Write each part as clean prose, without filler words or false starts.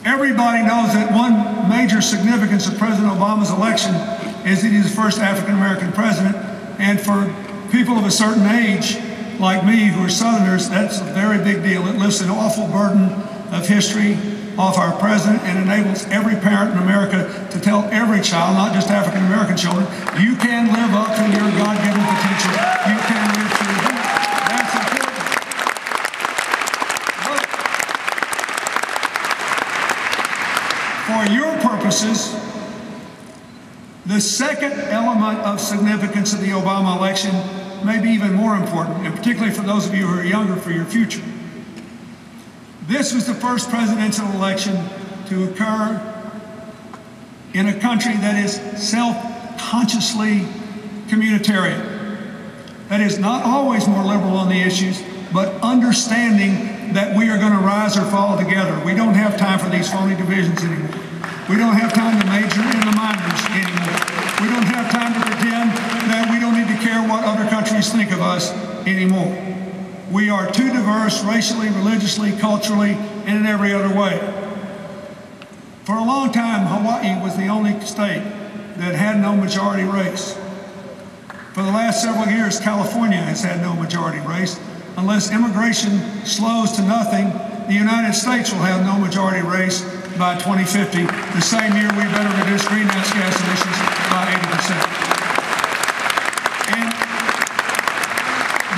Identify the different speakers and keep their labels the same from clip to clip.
Speaker 1: Everybody knows that one major significance of President Obama's election is that he's the first African-American president, and for people of a certain age, like me, who are Southerners, that's a very big deal. It lifts an awful burden of history off our president and enables every parent in America to tell every child, not just African-American children, you can live up to your God-given potential. You can live to your dream. That's important. For your purposes, the second element of significance of the Obama election may be even more important, and particularly for those of you who are younger, for your future. This was the first presidential election to occur in a country that is self-consciously communitarian. That is not always more liberal on the issues, but understanding that we are going to rise or fall together. We don't have time for these phony divisions anymore. We don't have time to major in the minors anymore. We don't have time to pretend that we don't need to care what other countries think of us anymore. We are too diverse racially, religiously, culturally, and in every other way. For a long time, Hawaii was the only state that had no majority race. For the last several years, California has had no majority race. Unless immigration slows to nothing, the United States will have no majority race by 2050, the same year we better reduce greenhouse gas emissions by 80%. And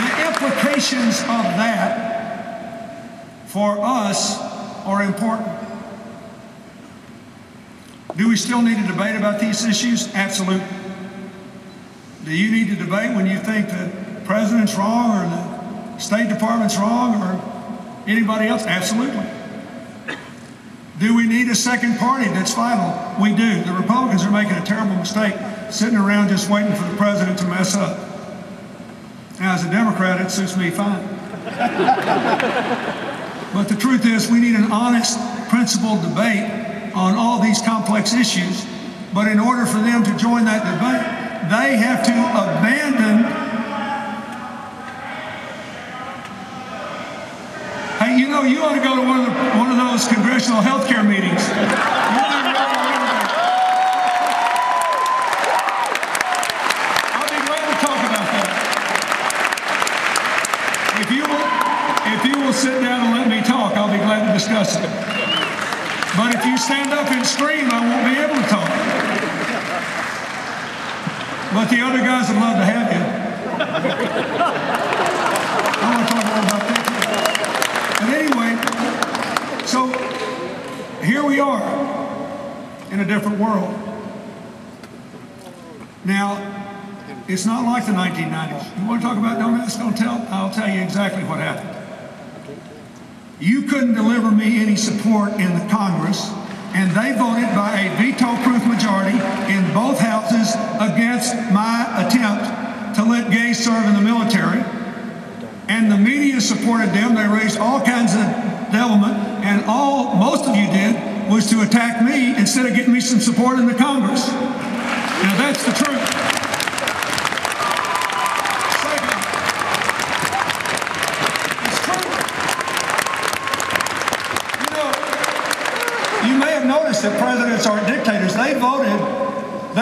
Speaker 1: the implications of that for us are important. Do we still need to debate about these issues? Absolutely. Do you need to debate when you think the president's wrong or the State Department's wrong or anybody else? Absolutely. Do we need a second party that's final? We do. The Republicans are making a terrible mistake sitting around just waiting for the president to mess up. Now, as a Democrat, it suits me fine. But the truth is, we need an honest, principled debate on all these complex issues. But in order for them to join that debate, they have to abandon. Hey, you know, you ought to go to one of those congressional health care meetings. I'll be glad to talk about that. If you will sit down and let me talk, I'll be glad to discuss it. But if you stand up and scream, I won't be able to talk. But the other guys would love to have you. I want to talk more about that. But anyway, so here we are in a different world. Now, it's not like the 1990s. You want to talk about don't ask, don't tell? I'll tell you exactly what happened. You couldn't deliver me any support in the Congress, and they voted by a veto-proof majority in both houses against my attempt to let gays serve in the military. And the media supported them. They raised all kinds of devilment, and all most of you did was to attack me instead of getting me some support in the Congress. Now that's the truth. Second, it's true. You know, you may have noticed that presidents aren't dictators. They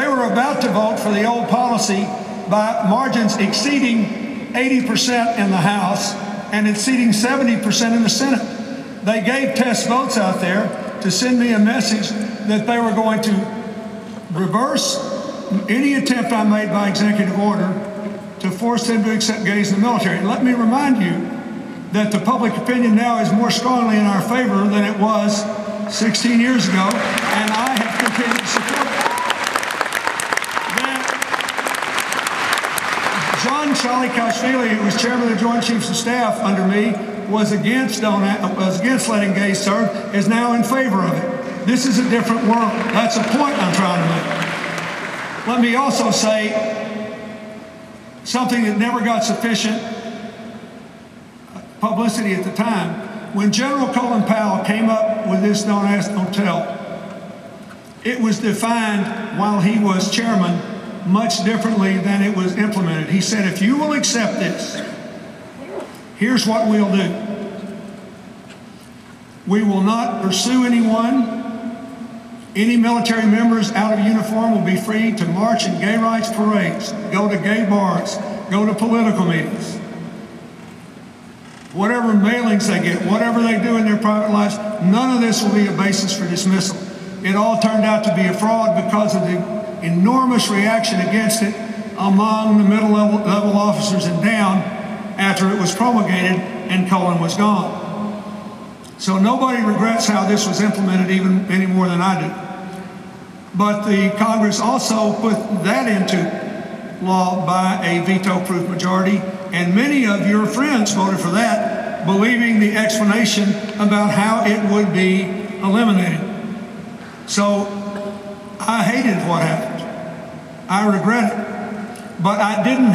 Speaker 1: were about to vote for the old policy by margins exceeding 80% in the House and exceeding 70% in the Senate. They gave test votes out there to send me a message that they were going to reverse any attempt I made by executive order to force them to accept gays in the military. And let me remind you that the public opinion now is more strongly in our favor than it was 16 years ago, and I have continued to support it. John Shalikashvili, who was chairman of the Joint Chiefs of Staff under me, was against letting gays serve, is now in favor of it. This is a different world. That's a point I'm trying to make. Let me also say something that never got sufficient publicity at the time. When General Colin Powell came up with this don't ask, don't tell, it was defined while he was chairman much differently than it was implemented. He said, if you will accept this, here's what we'll do. We will not pursue anyone. Any military members out of uniform will be free to march in gay rights parades, go to gay bars, go to political meetings. Whatever mailings they get, whatever they do in their private lives, none of this will be a basis for dismissal. It all turned out to be a fraud because of the enormous reaction against it among the middle level officers and down after it was promulgated and Colin was gone. So nobody regrets how this was implemented even any more than I do. But the Congress also put that into law by a veto-proof majority, and many of your friends voted for that, believing the explanation about how it would be eliminated. So I hated what happened. I regret it. But I didn't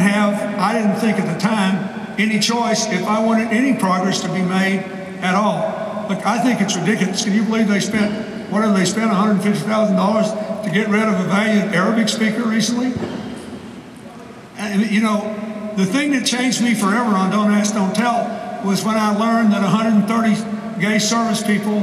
Speaker 1: think at the time any choice if I wanted any progress to be made at all. Look, I think it's ridiculous. Can you believe they spent, whatever they spent, $150,000 to get rid of a valued Arabic speaker recently? And, you know, the thing that changed me forever on Don't Ask, Don't Tell was when I learned that 130 gay service people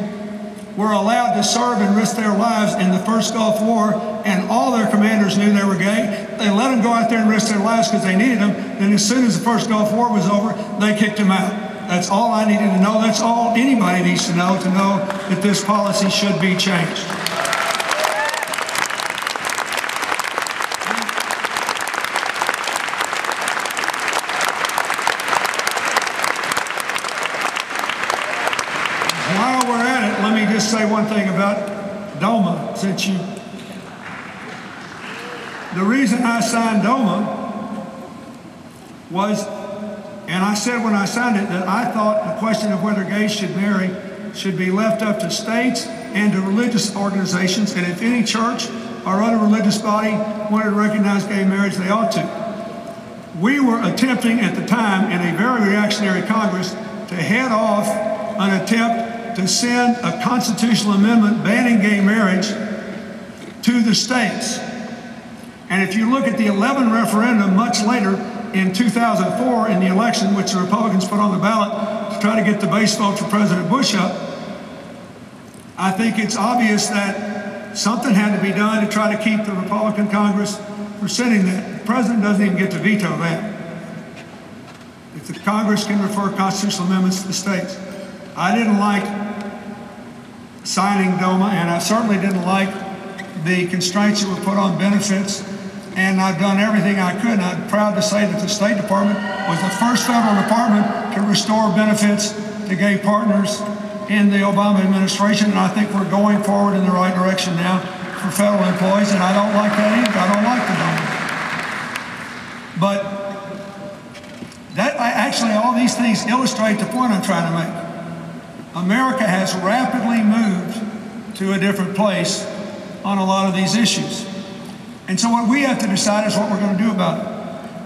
Speaker 1: were allowed to serve and risk their lives in the first Gulf War, and all their commanders knew they were gay. They let them go out there and risk their lives because they needed them, and as soon as the first Gulf War was over, they kicked them out. That's all I needed to know. That's all anybody needs to know that this policy should be changed. While we're at it, let me just say one thing about DOMA, since the reason I signed DOMA was, and I said when I signed it, that I thought the question of whether gays should marry should be left up to states and to religious organizations, and if any church or other religious body wanted to recognize gay marriage, they ought to. We were attempting at the time in a very reactionary Congress to head off an attempt to send a constitutional amendment banning gay marriage to the states. And if you look at the 11 referendum much later in 2004 in the election, which the Republicans put on the ballot to try to get the base vote for President Bush up, I think it's obvious that something had to be done to try to keep the Republican Congress from sending that. The President doesn't even get to veto that. If the Congress can refer constitutional amendments to the states. I didn't like signing DOMA, and I certainly didn't like the constraints that were put on benefits, and I've done everything I could, and I'm proud to say that the State Department was the first federal department to restore benefits to gay partners in the Obama administration, and I think we're going forward in the right direction now for federal employees, and I don't like that either. I don't like the DOMA. But actually all these things illustrate the point I'm trying to make. America has rapidly moved to a different place on a lot of these issues. And so what we have to decide is what we're going to do about it.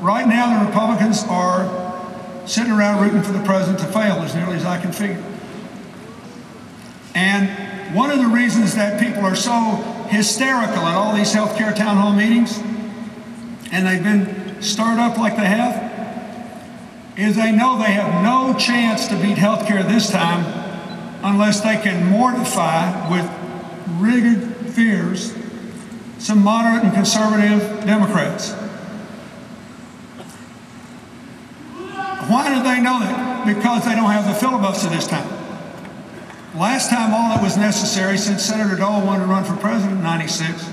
Speaker 1: Right now, the Republicans are sitting around rooting for the president to fail, as nearly as I can figure. And one of the reasons that people are so hysterical at all these healthcare town hall meetings, and they've been stirred up like they have, is they know they have no chance to beat healthcare this time unless they can mortify with rigid fears some moderate and conservative Democrats. Why do they know that? Because they don't have the filibuster this time. Last time all that was necessary, since Senator Dole wanted to run for president in '96,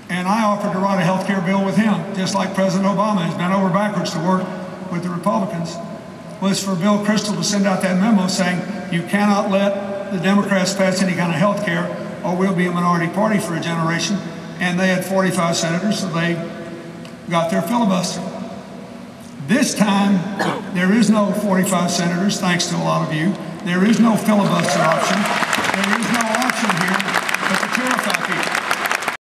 Speaker 1: and I offered to write a health care bill with him, just like President Obama has bent over backwards to work with the Republicans, was for Bill Kristol to send out that memo saying you cannot let the Democrats pass any kind of health care or we'll be a minority party for a generation. And they had 45 senators, so they got their filibuster. This time, there is no 45 senators, thanks to a lot of you. There is no filibuster option. There is no option here